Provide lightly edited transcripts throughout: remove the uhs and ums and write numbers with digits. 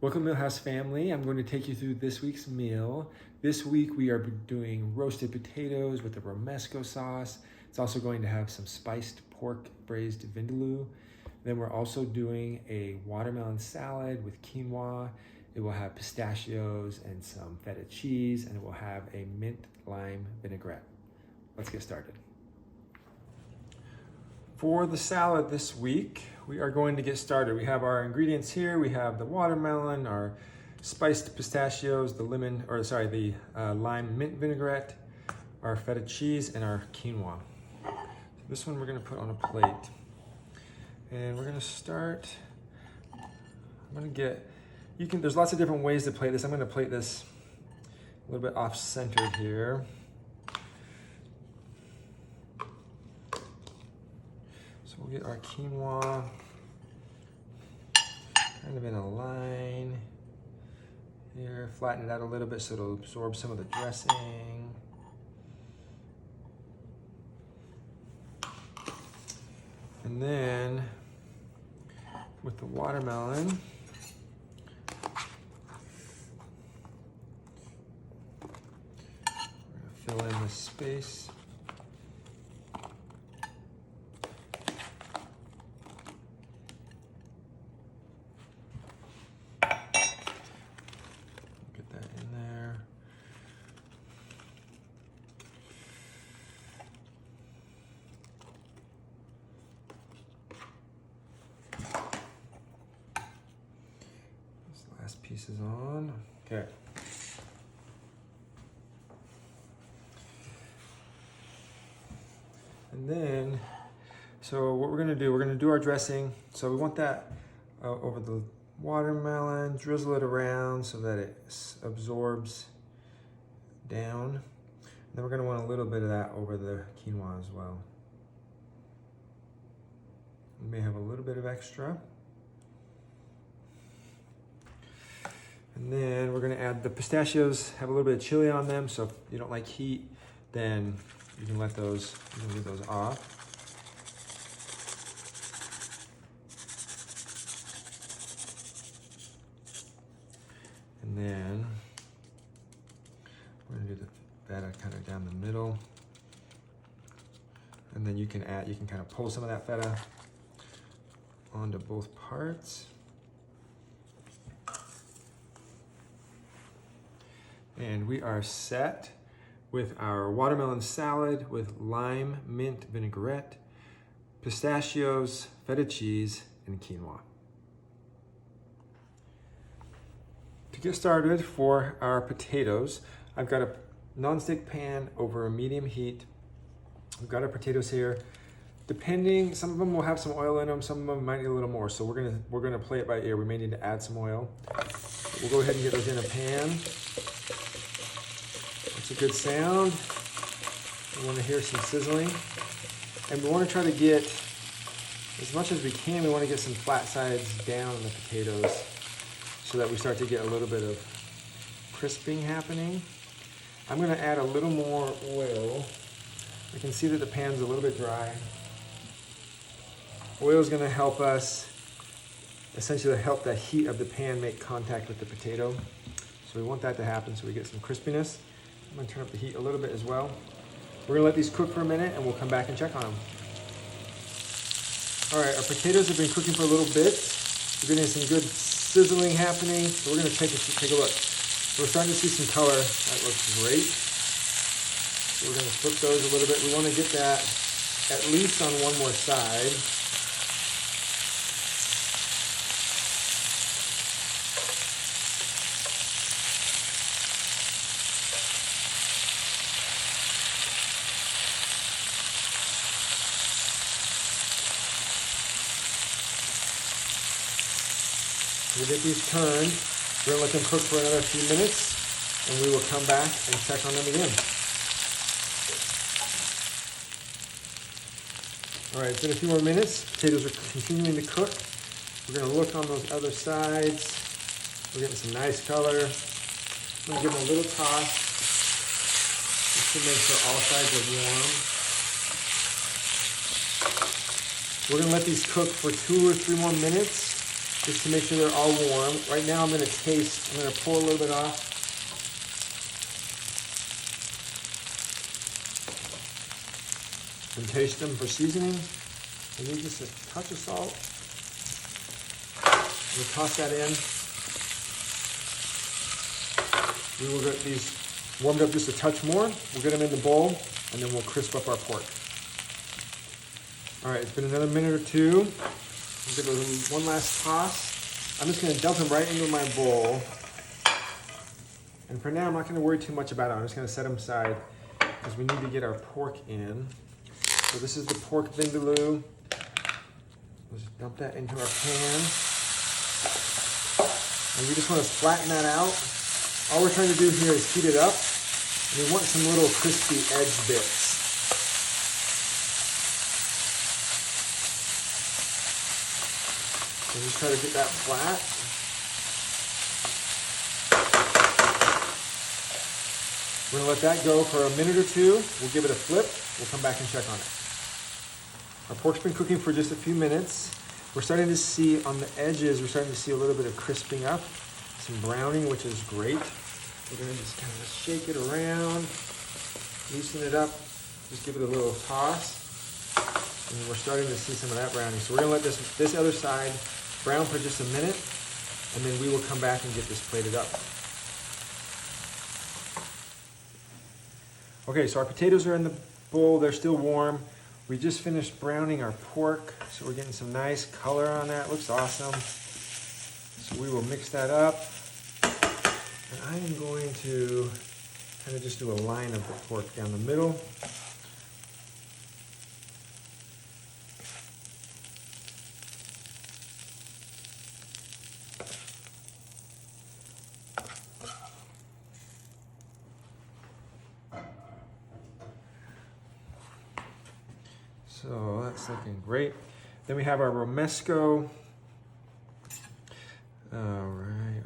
Welcome Millhouse family. I'm going to take you through this week's meal. This week we are doing roasted potatoes with a Romesco sauce. It's also going to have some spiced pork braised Vindaloo. Then we're also doing a watermelon salad with quinoa. It will have pistachios and some feta cheese, and it will have a mint lime vinaigrette. Let's get started. For the salad this week, we are going to get started. We have our ingredients here. We have the watermelon, our spiced pistachios, the lime mint vinaigrette, our feta cheese, and our quinoa. So this one we're gonna put on a plate. And we're gonna start, there's lots of different ways to plate this. I'm gonna plate this a little bit off-centered here. We'll get our quinoa kind of in a line here, flatten it out a little bit so it'll absorb some of the dressing. And then with the watermelon, we're gonna fill in the space. Pieces on. Okay. And then, so what we're going to do our dressing. So we want that over the watermelon, drizzle it around so that it absorbs down. And then we're going to want a little bit of that over the quinoa as well. We may have a little bit of extra. And then we're gonna add the pistachios, have a little bit of chili on them, so if you don't like heat, then you can leave those off. And then we're gonna do the feta kind of down the middle. And then you can kind of pull some of that feta onto both parts. And we are set with our watermelon salad with lime mint vinaigrette, pistachios, feta cheese, and quinoa. To get started for our potatoes, I've got a nonstick pan over a medium heat. We've got our potatoes here. Depending, some of them will have some oil in them, some of them might need a little more. So we're gonna play it by ear. We may need to add some oil. We'll go ahead and get those in a pan. It's a good sound. We want to hear some sizzling. And we want to try to get, as much as we can, we want to get some flat sides down on the potatoes so that we start to get a little bit of crisping happening. I'm going to add a little more oil. I can see that the pan's a little bit dry. Oil is going to help us, essentially help the heat of the pan make contact with the potato. So we want that to happen so we get some crispiness. I'm gonna turn up the heat a little bit as well. We're gonna let these cook for a minute and we'll come back and check on them. All right, our potatoes have been cooking for a little bit. We're getting some good sizzling happening. So we're gonna take a look. So we're starting to see some color. That looks great. So we're gonna flip those a little bit. We wanna get that at least on one more side. We'll get these turned. We're gonna let them cook for another few minutes and we will come back and check on them again. All right, it's been a few more minutes. Potatoes are continuing to cook. We're gonna look on those other sides. We're getting some nice color. I'm gonna give them a little toss just to make sure all sides are warm. We're gonna let these cook for 2 or 3 more minutes. just to make sure they're all warm. Right now I'm gonna pour a little bit off. And taste them for seasoning. Maybe just a touch of salt. We'll toss that in. We will get these warmed up just a touch more. We'll get them in the bowl, and then we'll crisp up our pork. All right, it's been another minute or two. We'll give it one last toss. I'm just gonna dump them right into my bowl. And for now, I'm not gonna worry too much about it. I'm just gonna set them aside because we need to get our pork in. So this is the pork vindaloo. Let's just dump that into our pan. And we just want to flatten that out. All we're trying to do here is heat it up. And we want some little crispy edge bits. So just try to get that flat. We're gonna let that go for a minute or two. We'll give it a flip. We'll come back and check on it. Our pork's been cooking for just a few minutes. We're starting to see on the edges, we're starting to see a little bit of crisping up, some browning, which is great. We're gonna just kind of shake it around, loosen it up, just give it a little toss. And we're starting to see some of that browning. So we're gonna let this other side brown for just a minute, and then we will come back and get this plated up. Okay, so our potatoes are in the bowl, they're still warm. We just finished browning our pork, so we're getting some nice color on that. Looks awesome. So we will mix that up. And I am going to kind of just do a line of the pork down the middle. So that's looking great. Then we have our Romesco. All right.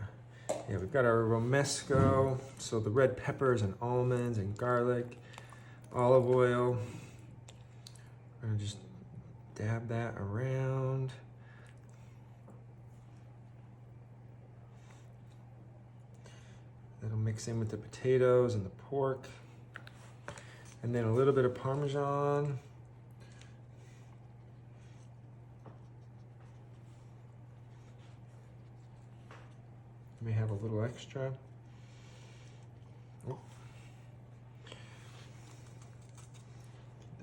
Yeah, we've got our Romesco. So the red peppers and almonds and garlic, olive oil. We're gonna just dab that around. That'll mix in with the potatoes and the pork. And then a little bit of Parmesan. May have a little extra. Oh. Get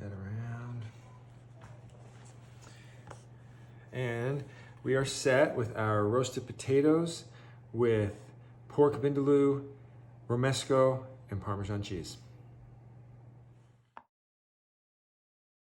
that around. And we are set with our roasted potatoes with pork vindaloo, Romesco, and Parmesan cheese.